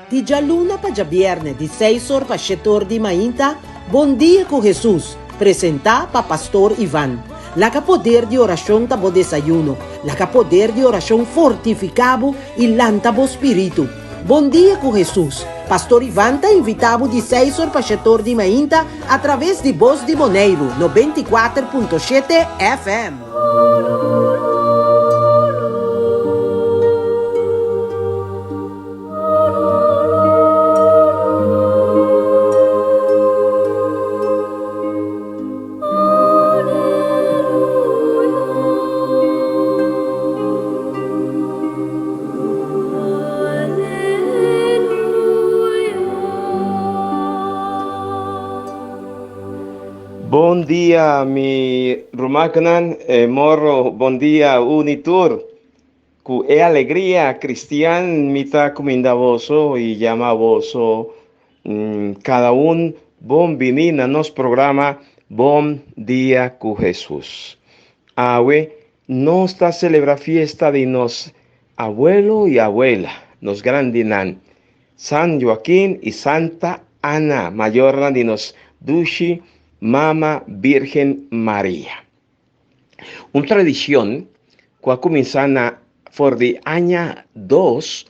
Di già luna pa già viernes, di 6 pa 7 di mainta, Bon dia con Jesús, presenta pa Pastor Iván. La que poder de oración tabo desayuno, la que poder de oración fortificabo y lantabo espíritu. Bon dia con Jesús. Pastor Iván te invitavo di 6 pa 7 di mainta a través de Voz de Moneiro, 94.7 FM. Bom dia, mi rumakanan, morro, bom dia, unitur. Ku alegria cristian mita cominda voso y llama voso cada un bom vinina nos programa Bom Dia con Jesús. Awe, nos ta celebra fiesta de nos abuelo y abuela, nos grandinan, San Joaquín y Santa Ana, mayorna de nos dushi, Mama Virgen María. Una tradición que comienza por de año 2,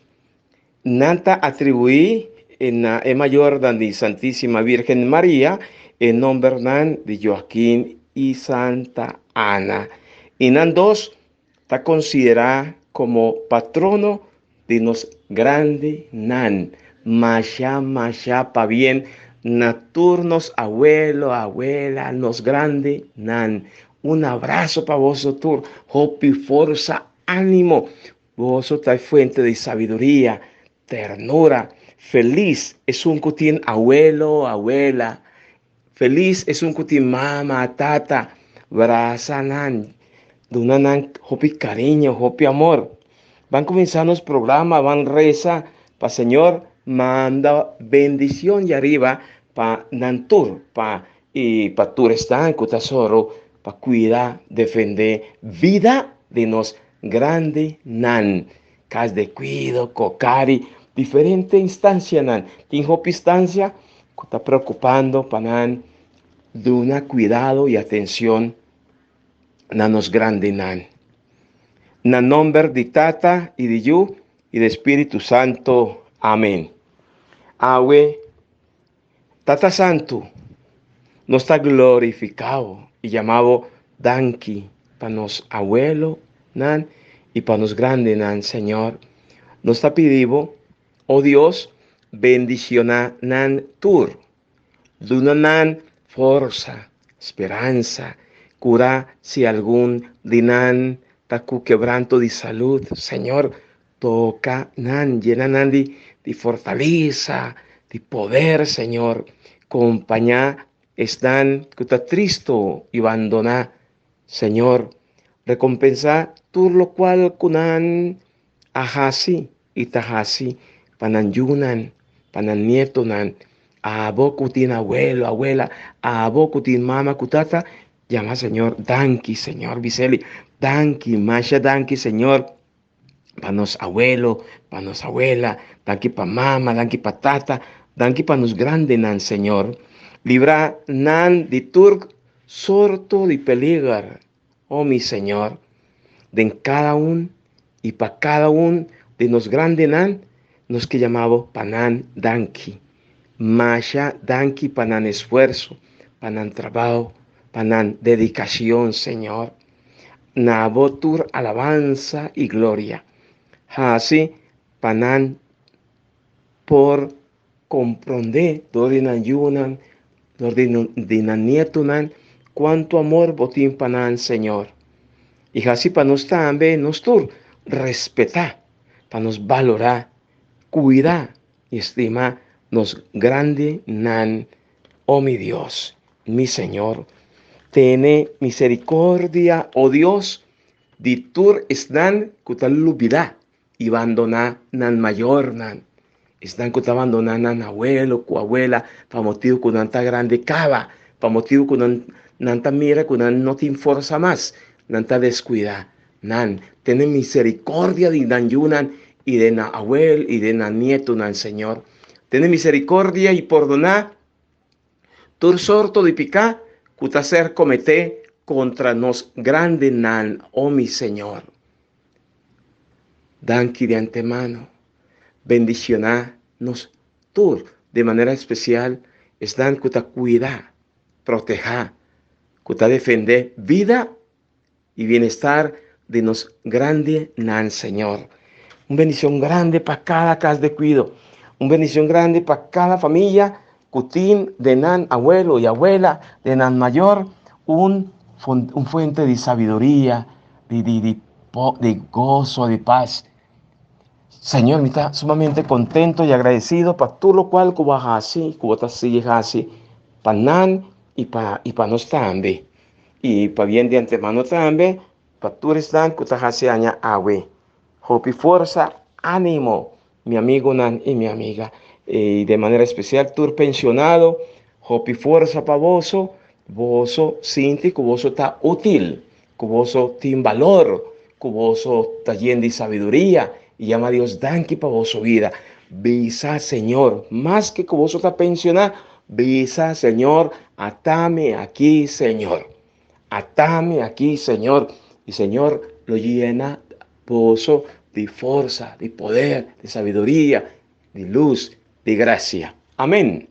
nanta atribuí en la mayor de Santísima Virgen María en nombre de Joaquín y Santa Ana. Y nan dos está considerada como patrono de nos grande nan, masha pa bien, naturnos abuelo, abuela, nos grande nan. Un abrazo para vosotros, hopi, fuerza, ánimo. Vosotros es fuente de sabiduría, ternura. Feliz es un cutín abuelo, abuela. Feliz es un cutín mama, tata, braza nan. Dunanan, hopi cariño, hopi amor. Van comenzando los programas, van reza, para Señor, manda bendición y arriba para Nantur, para Turestán, Cutasoro, para cuidar, defender vida de nos grande nan. Cas de cuido, cocari, diferente instancia nan. Tinho instancia que está preocupando para nan de una cuidado y atención nanos grande nan. Na nombre de Tata y de Yu y de Espíritu Santo. Amén. Awe, Tata Santo, nos está glorificado y llamado Danki para nos abuelo nan y para nos grande nan, Señor. Nos está pidiendo, oh Dios, bendiciona nan tur, duna nan fuerza, esperanza, cura si algún dinan taku quebranto de salud, Señor, toca nan, llena nan de fortaleza, de poder, Señor, compañía están que está triste y abandona, Señor, recompensa tú lo cual kunan ahasi y tahasi, panan yunan, panan nieto nan, abo kutin abuelo, abuela, abo kutin mama kutata, llama Señor, danki, Señor, Biseli, danki, masha danki, Señor, para nos abuelo, para nos abuela, danki para mama, danki para tata, danki para nos grande nan, Señor. Libra nan de turc sorto de peligro, oh mi Señor, de cada un y para cada un de nos grande nan, nos que llamamos panan danki, masha danki panan esfuerzo, panan trabajo, panan dedicación, Señor. Nabotur alabanza y gloria. Así, panan por comprender, dorinan yunan, dorinan nietunan, cuánto amor botín panan, Señor. Y así para nos también, nos tur respetar, para nos valorar, cuidar y estimar, nos grande nan, oh mi Dios, mi Señor. Tiene misericordia, oh Dios, de tur están cutalubida y abandona nan mayor nan. Están que abandonan nan abuelo, cu abuela, para motivo que nanta grande cava, para motivo que nanta mira que no te fuerza más, nanta descuida. Nan, tiene misericordia de nan yunan y de na abuel y de na nieto nan Señor. Ten misericordia y perdona tur sorto de pica cutacer comete contra nos grande nan, oh mi Señor. Danki de antemano, bendicionanos tur de manera especial, están cuta cuida, proteja, cuta defender vida y bienestar de nos grande nan Señor. Una bendición grande para cada casa de cuido, una bendición grande para cada familia, cutín de nan abuelo y abuela, de nan mayor, un fuente de sabiduría, de gozo, de paz. Señor, me está sumamente contento y agradecido para todo lo cual que vas a hacer, que vas a hacer, para nan y para nos también. Y para bien de antemano también, para tú están que estás haciendo agua. Hopi fuerza, ánimo, mi amigo nan y mi amiga. Y de manera especial, tú pensionado, hopi fuerza para vos siente que vos está útil, que vos tiene valor, que vos está lleno de sabiduría. Y llama a Dios, danke para vos vida. Visa, Señor, más que vos está pensionado, visa, Señor, atame aquí, Señor. Atame aquí, Señor. Y Señor lo llena pozo de fuerza, de poder, de sabiduría, de luz, de gracia. Amén.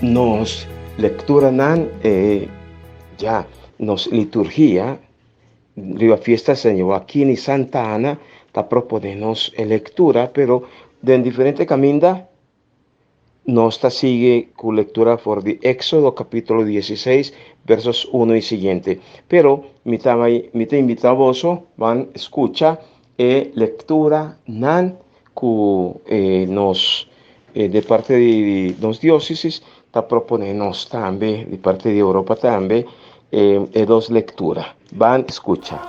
Nos lectura nan ya nos liturgia la fiesta se llevó aquí en Santa Ana, está proponernos lectura, pero de diferente camino nos sigue con lectura por de Éxodo capítulo 16, versos 1 y siguiente. Pero me te invitamos van escucha lectura nan nos de parte de nos diócesis está proponiendo también de parte de Europa también dos lecturas. Van escucha.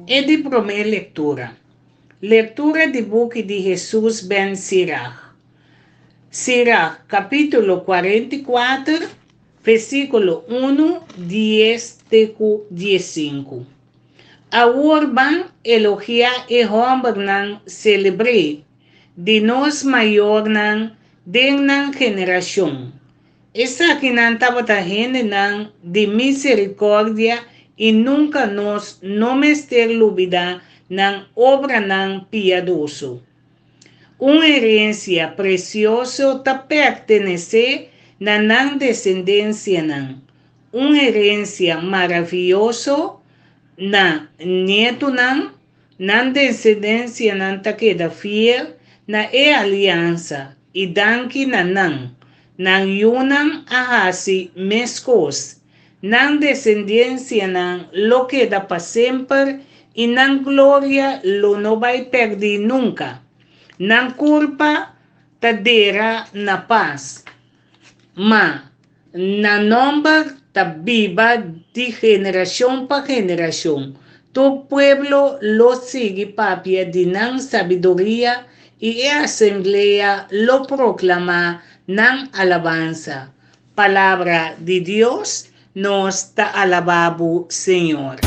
E de primeira leitura. Leitura do book de Jesus ben Sirach. Sirach, capítulo 44, versículo 1, 10, 15. A urban elogia e homem celebre, de nós maior nan, den geração. Essa que não estava de misericórdia e nunca nos não ter dúvida na obra nan piedoso. Uma herência preciosa ta pertenece na nan descendência nan. Uma herência maravilhosa na neto nan descendência nan ta queda fiel na aliança e danki nan yunam ahasi mescos. Nan descendência nan lo queda para sempre e nan glória lo não vai perder nunca. Nan culpa tadera na paz. Ma na nombre ta viva de geração para geração. Tu pueblo lo sigue papia de nan sabedoria e a assembleia lo proclama nan alabanza. Palavra de Deus nos ta alabado, Senhor.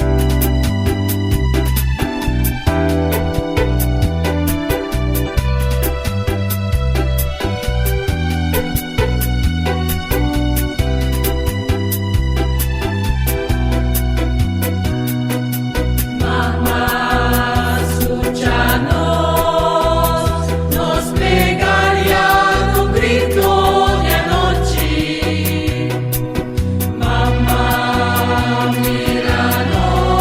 Mamma, mira, no.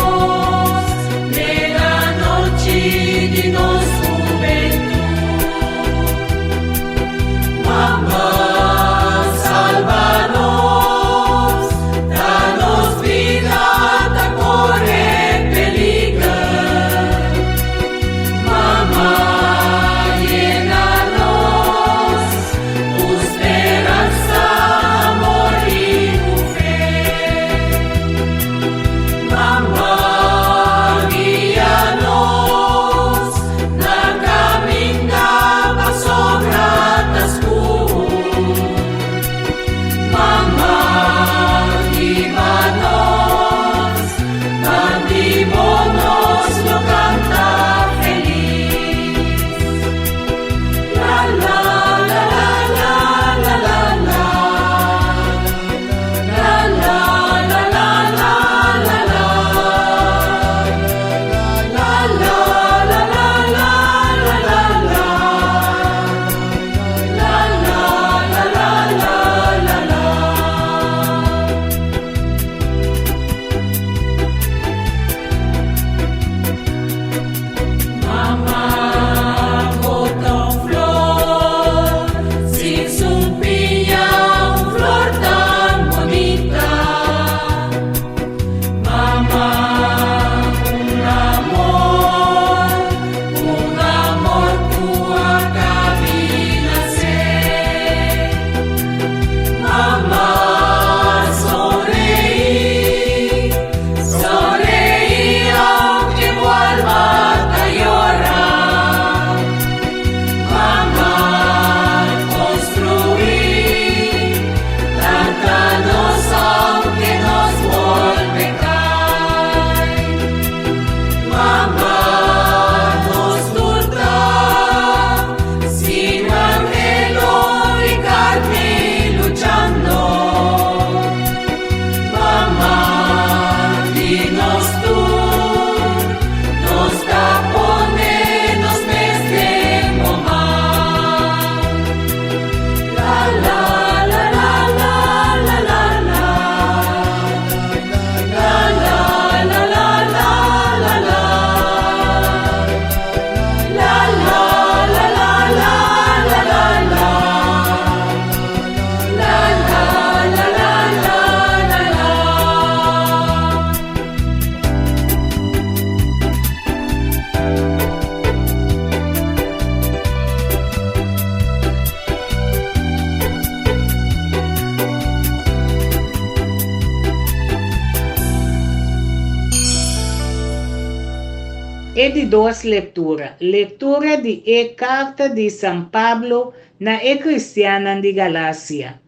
e de duas leituras. Leitura de carta de São Pablo na Cristiana de Galácia.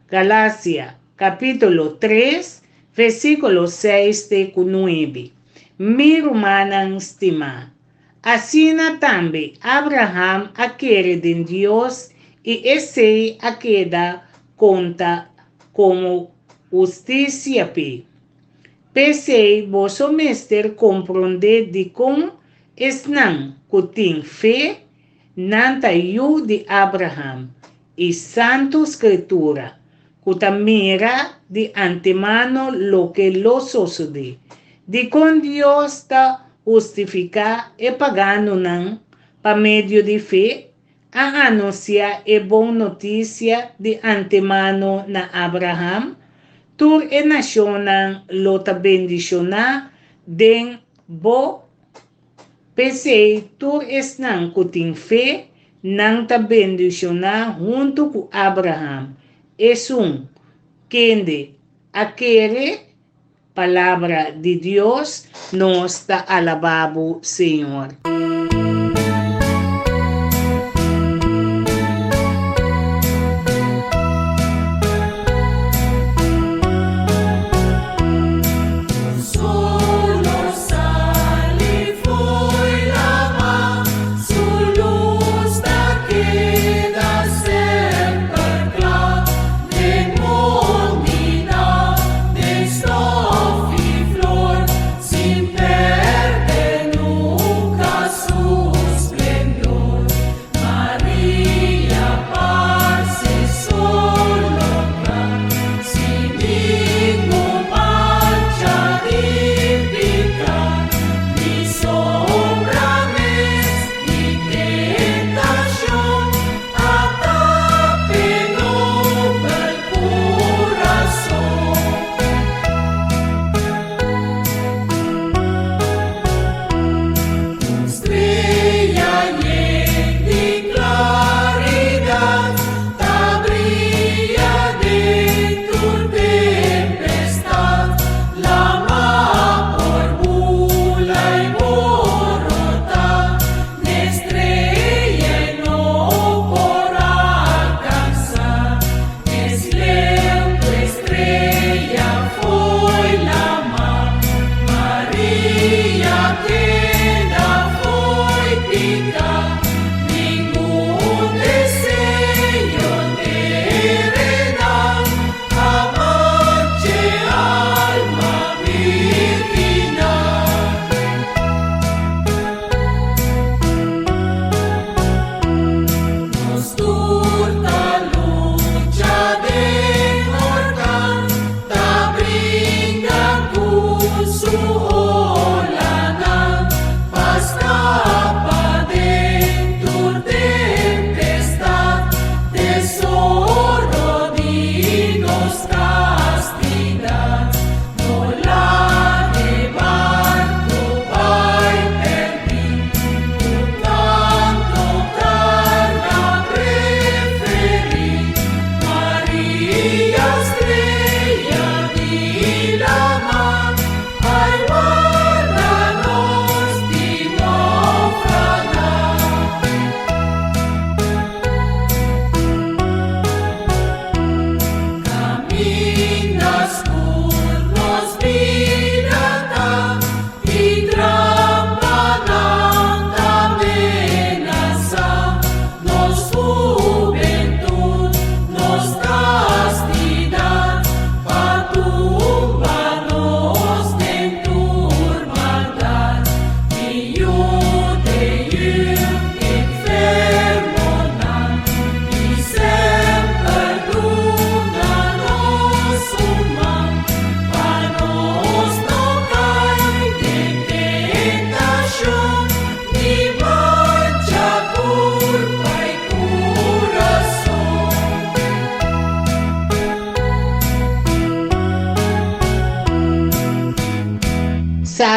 Galácia, capítulo 3, versículo 6 e 9. Mi irmã estima. Assim também Abraham aquele de Deus e esse a queda conta como justiça. Pensei vosso mestre compreender de como esnan que fé nanta yu de Abraham e santo escritura que mira de antemano lo que lo sucede de con Dios ta justificar e pagando nan pa medio de fé a anunciar e boa notícia de antemano na Abraham tur e nacionan lo ta bendiciona den bo pensei tur esnan kuting fé nang ta bendiciona junto com Abraham quende aquele palavra de Deus nos está alabado Senhor.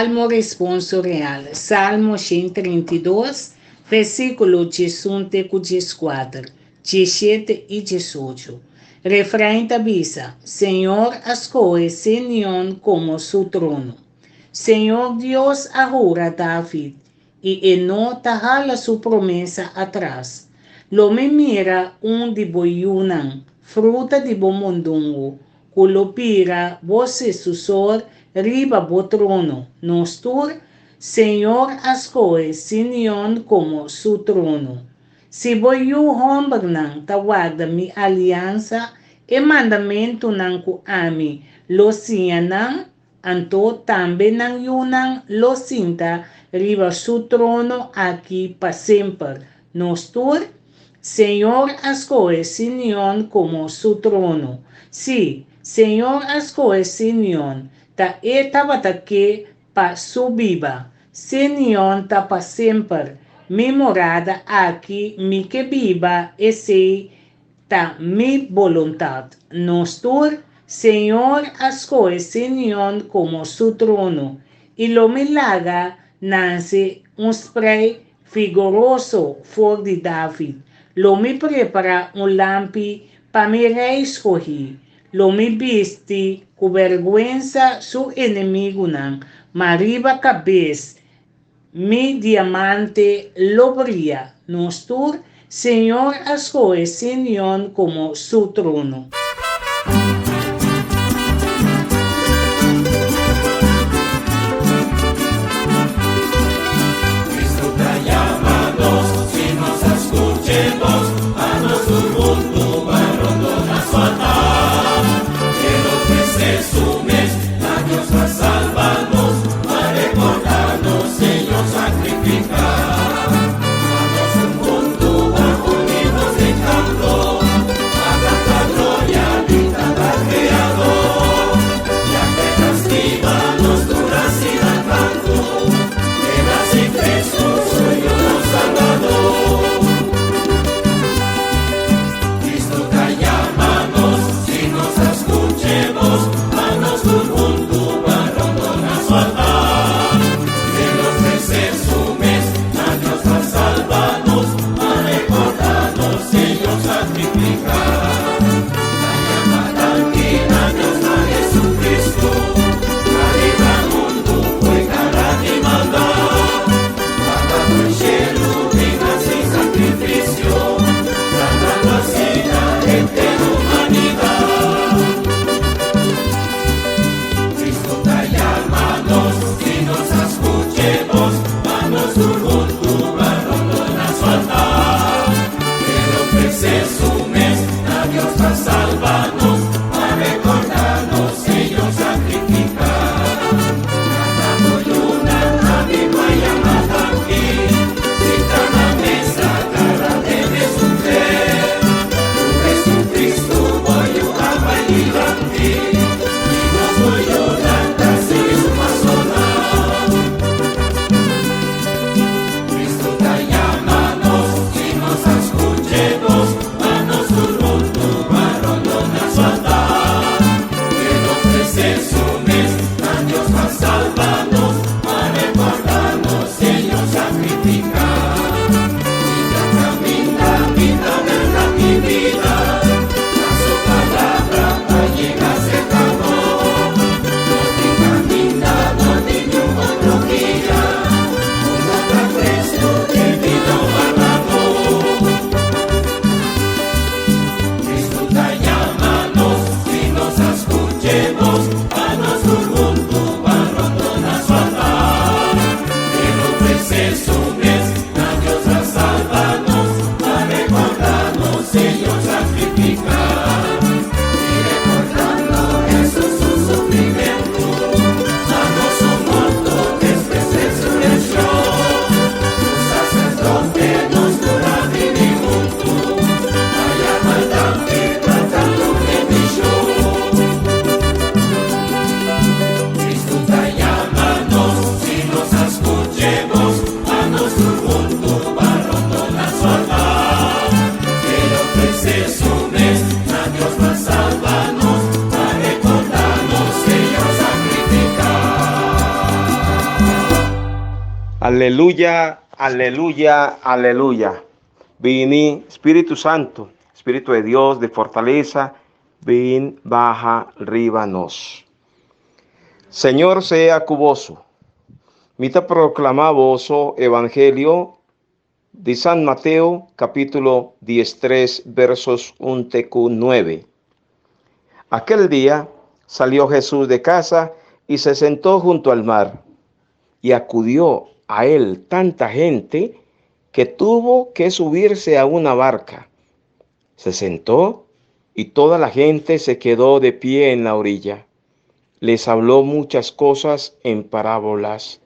Salmo responsorial, Salmo 132, versículo 18 e 14, 17 e 18. Refrão tabisa, Senhor as coisas Senhor como su trono. Senhor Deus ahora David, y no tajala su promesa atrás. Lo me mira de boyunan, fruta de bomondungo, culopira, voce susor, riba bo trono, nostur, Señor ascoe sinion como su trono. Si boyu hombernan tawagda mi alianza, e mandamento nan ku ami, lo sianan, anto tambe nang yunang lo sinta, riba su trono aquí para siempre. Nostur, Señor ascoe sinion como su trono. Sí, Señor ascoe sinion, ta etabataque pa su viva. Sinion ta pa siempre. Mi morada aquí, mi que viva, ese ta mi voluntad. Nostur, Señor ascoe sinion como su trono. Y lo milaga nace un spray vigoroso for de David. Lo me prepara un lampi pa mi rey escogi. Lo me viste cu vergüenza su enemigo nan. Mariba cabeza. Mi diamante lo brilla. Nostur, Señor ascoe Sión como su trono. Aleluya, aleluya, aleluya. Vini, Espíritu Santo, Espíritu de Dios, de fortaleza, ven, baja, ríbanos. Señor sea cuboso, Mita proclamamos Evangelio de San Mateo, capítulo 13, versos 1-9. Aquel día salió Jesús de casa y se sentó junto al mar, y acudió a él tanta gente que tuvo que subirse a una barca. Se sentó y toda la gente se quedó de pie en la orilla. Les habló muchas cosas en parábolas.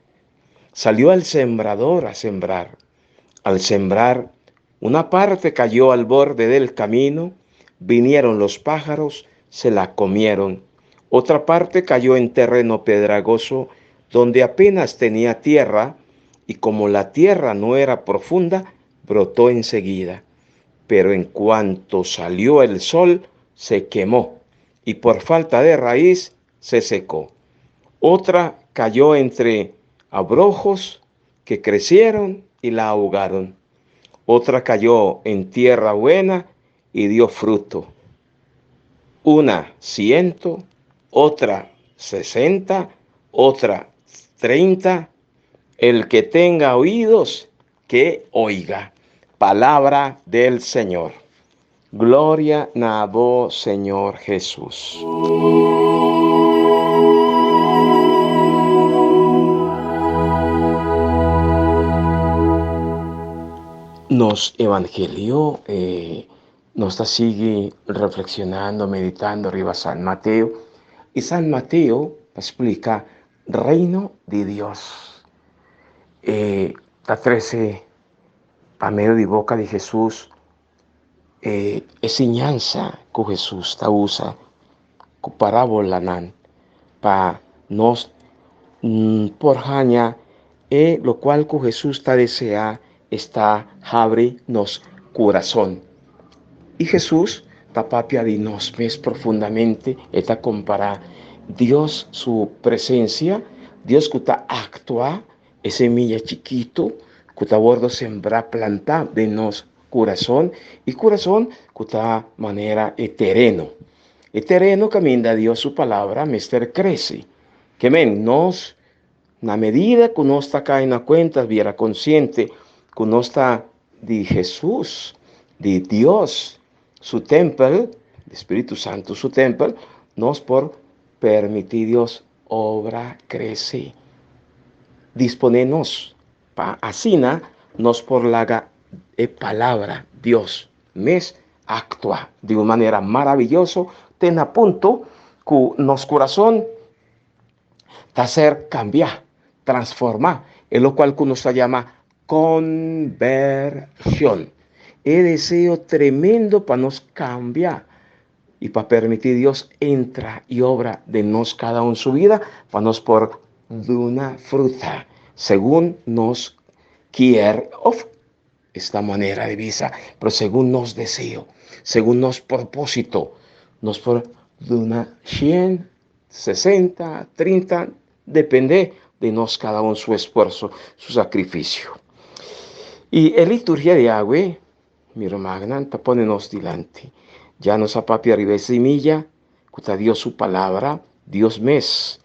Salió al sembrador a sembrar. Al sembrar, una parte cayó al borde del camino, vinieron los pájaros, se la comieron. Otra parte cayó en terreno pedregoso, donde apenas tenía tierra, y como la tierra no era profunda, brotó enseguida. Pero en cuanto salió el sol, se quemó, y por falta de raíz se secó. Otra cayó entre abrojos que crecieron y la ahogaron. Otra cayó en tierra buena y dio fruto. Una 100, otra 60, otra 30. El que tenga oídos, que oiga. Palabra del Señor. Gloria a vos, Señor Jesús. Nos evangelió, nos sigue reflexionando, meditando arriba San Mateo. Y San Mateo explica reino de Dios. La 13, a medio de boca de Jesús, enseñanza que Jesús ta usa, con parábola nan, para nos por jaña, lo cual que Jesús ta desea, está abre nos corazón. Y Jesús ta papia de nos ves profundamente, esta compara Dios su presencia, Dios que ta actúa, ese semilla chiquito, que ta bordo sembra planta de nos corazón, y corazón que ta manera eterno. Eterno camina Dios su palabra, mister crece. Que men, nos, na medida que nos está cae na cuenta, viera consciente, que no está de Jesús, de Dios, su templo, el Espíritu Santo, su templo, nos por permitir Dios obra crece. Disponernos para asina, nos por la palabra Dios, mes actúa de una manera maravillosa, ten a punto que nos corazón te hacer cambiar, transformar, es lo cual que nos llama conversión. Es deseo tremendo para nos cambiar y para permitir Dios entra y obra de nos cada uno en su vida, para nos por de una fruta, según nos quiere, esta manera de vida, pero según nos deseo, según nos propósito, nos por de una 100, 60, 30, depende de nos cada uno su esfuerzo, su sacrificio. Y en liturgia de agua, mi magna, te ponenos delante. Ya nos apapia arriba semilla, que Dios su palabra, Dios mes,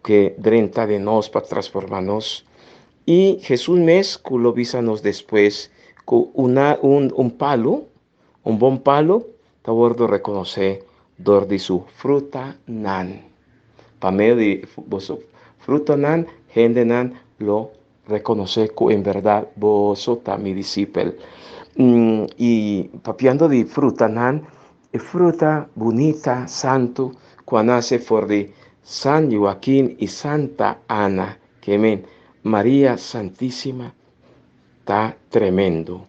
que drenta de nos para transformarnos. Y Jesús mes, que lo visanos después, con un palo, un buen palo, te bordo reconocer, dor de su fruta nan. Para medio de fruta nan, gente nan, lo reconocer que en verdad vos sos mi discípulo. Y papiando de fruta nan, fruta bonita, santo, cuando nace por de San Joaquín y Santa Ana, que men, María Santísima, está tremendo.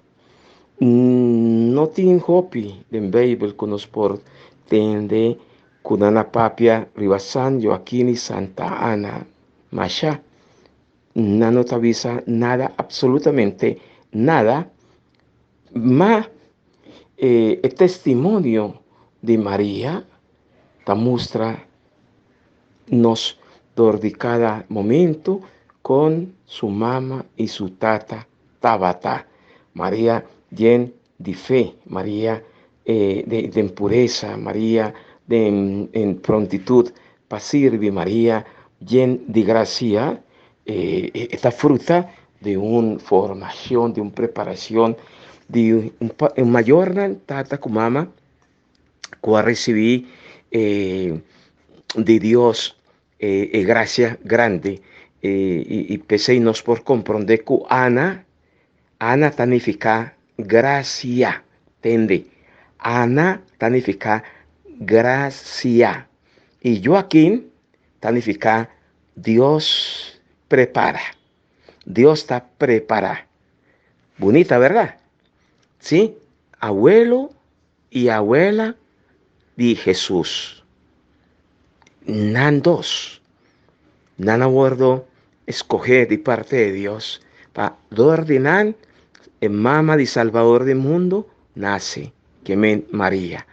No tiene hopi de Bible que nos por tende con una papia riba San Joaquín y Santa Ana, Masha. No te avisa nada, absolutamente nada, más el testimonio de María te muestra nos de cada momento con su mamá y su tata Tabata. María llena de fe, María de pureza, María en prontitud para servir, María llena de gracia, esta fruta de una formación, de una preparación, de un mayor tata con mamá, que recibí de Dios gracia grande, y pensé nos por comprender que Ana significa gracia, ¿entiende? Ana significa gracia, y Joaquín significa Dios prepara. Dios está preparado. Bonita, ¿verdad? Sí, abuelo y abuela de Jesús. Nan dos. Nan acuerdo escoger de parte de Dios para ordenar en mama de Salvador del mundo nace que me María.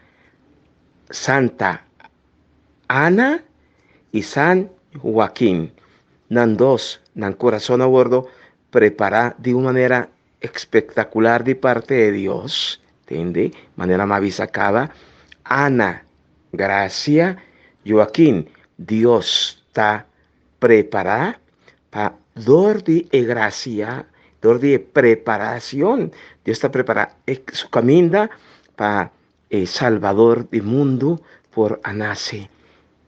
Santa Ana y San Joaquín. Nan dos, nan corazón a bordo, prepara de una manera espectacular de parte de Dios, ¿entiende? Manera más bisacada. Ana, gracia. Joaquín, Dios está preparado para dar de gracia, dar de preparación. Dios está preparado su camino para el Salvador del mundo por nacer.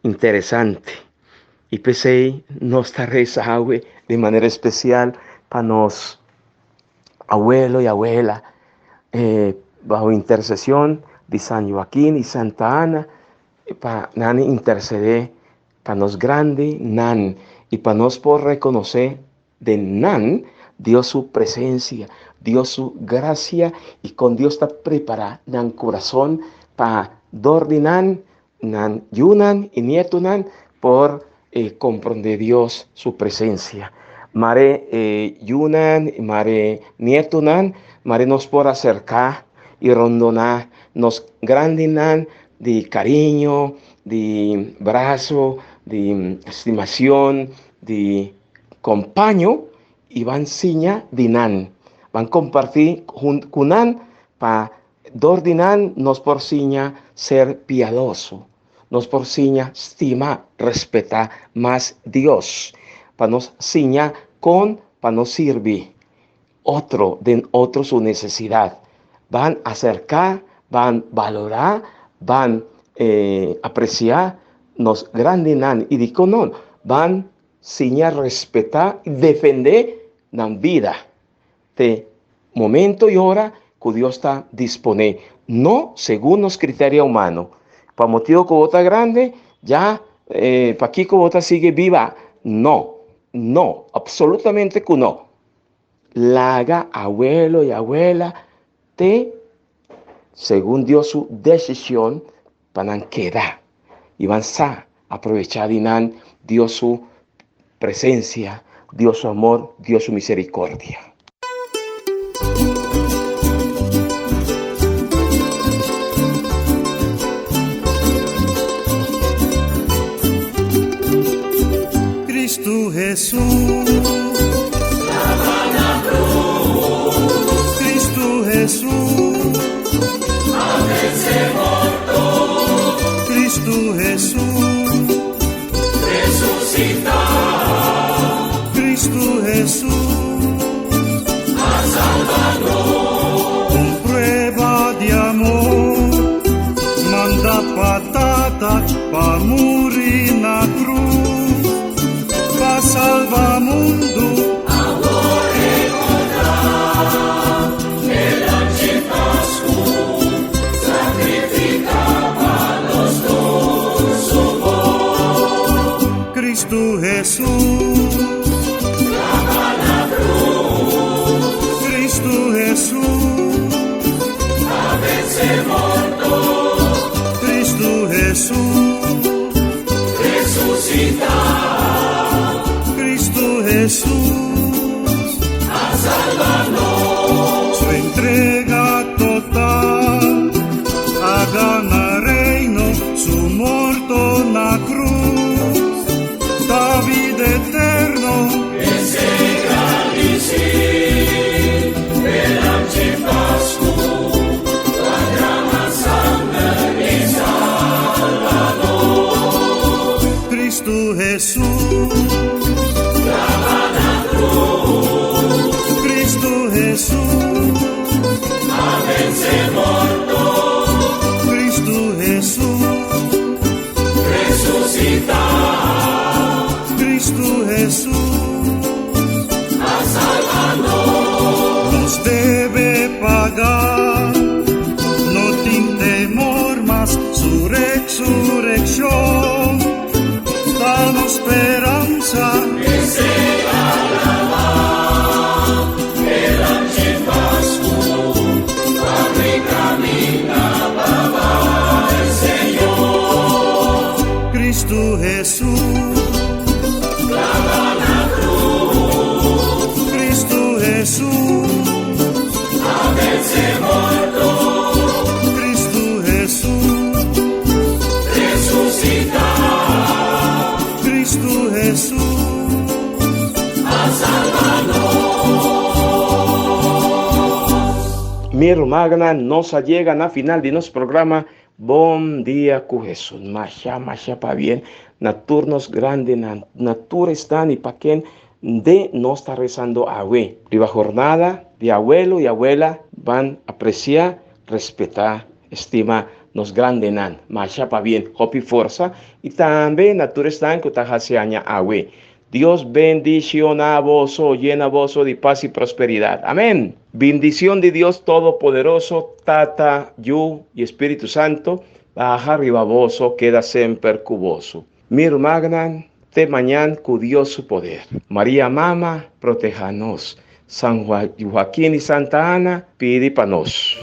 Interesante. Y pensé, nos reza de manera especial para nos abuelo y abuela, bajo intercesión de San Joaquín y Santa Ana, para nan interceder para nos grande nan, y para nos por reconocer de nan Dios su presencia, Dios su gracia, y con Dios está preparado nan corazón para dordinan nan yunan y nietunan por comprender Dios su presencia. Mare yunan, mare nietunan, mare nos por acercar y rondonar, nos grandinan de cariño, de brazo, de estimación, de compañero, y van siña de nan. Van compartir con nan para dordinan nos por siña ser piadoso. Nos por siña estima, respeta más Dios. Para nos siña para nos servir otro su necesidad. Van a acercar, van a valorar, van apreciar, nos grandinan y dico no, van siña respetar y defender la vida. De momento y hora que Dios está disponible, no según los criterios humanos. Para motivo que vota grande, ya para aquí que vota sigue viva. No, absolutamente que no. La haga abuelo y abuela, según Dios su decisión, van a quedar y van a aprovechar de Dios su presencia, Dios su amor, Dios su misericordia. Cristo Jesús, la cruz. Cristo Jesús, a veces muerto. Cristo Jesús, resucitado. Cristo Jesús, a Salvador. Con prueba de amor, manda patata pa morir na cruz. Salva mundo, amor encontrar, el antifasco, sacrificaba los dos su voz. Cristo Jesús, clama la cruz. Cristo Jesús, a veces muerto. Cristo Jesús, resucitado. Jesús, a salvarnos. Su entrega total, a ganar reino, su muerto na cruz, da vida eterno. Ese galici, el antifasco, la gran sangre y Salvador. Cristo Jesús, la Jesús, háganse muerto, Cristo Jesús, resucitar, Cristo Jesús, a salvarnos, nos debe pagar, no tiene temor más su resurrección, danos esperanza, que sea alabado, el ángel Pascu, abre camina para el Señor, Cristo Jesús, clava la cruz, Cristo Jesús, haberse muerto, Cristo Jesús, resucitar, Cristo Jesús, a salvarnos. Mi Magna nos llegan a final de nuestro programa. Bom dia con Jesús. Masha pa bien. Naturnos grande, natura están y pa quien de no está rezando awe. Priva jornada de abuelo y abuela van a apreciar, respetar, estimar nos grande nan. Masha pa bien. Hopi fuerza. Y también natura están que tajaseaña awe. Dios bendiciona vos, llena vos de paz y prosperidad. Amén. Bendición de Dios Todopoderoso, Tata, Yu y Espíritu Santo, baja arriba vos, queda siempre cuboso. Mir magnan, te mañana cu Dios su poder. María Mama, protéjanos. San Joaquín y Santa Ana, pide pa nos.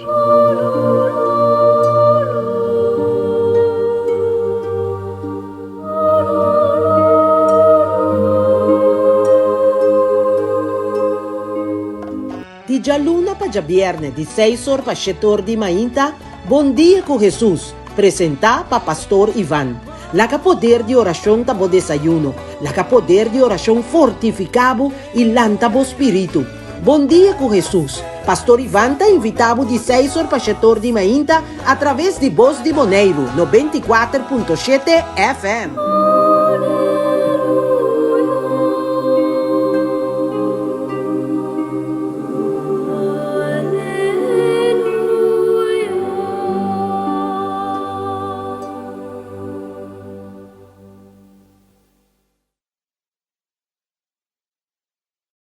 Di già luna pa già vierne, di 6 ore pa 7 ore di mainta, Bon dia con Jesús, presenta pa Pastor Iván. La que poder de oración tabo desayuno, la que poder de oración fortificabo y lantabo espíritu. Bon dia con Jesús. Pastor Iván ta invitabo di 6 ore pa 7 ore di mainta a través de Voz de Boneiro, no 24.7 FM.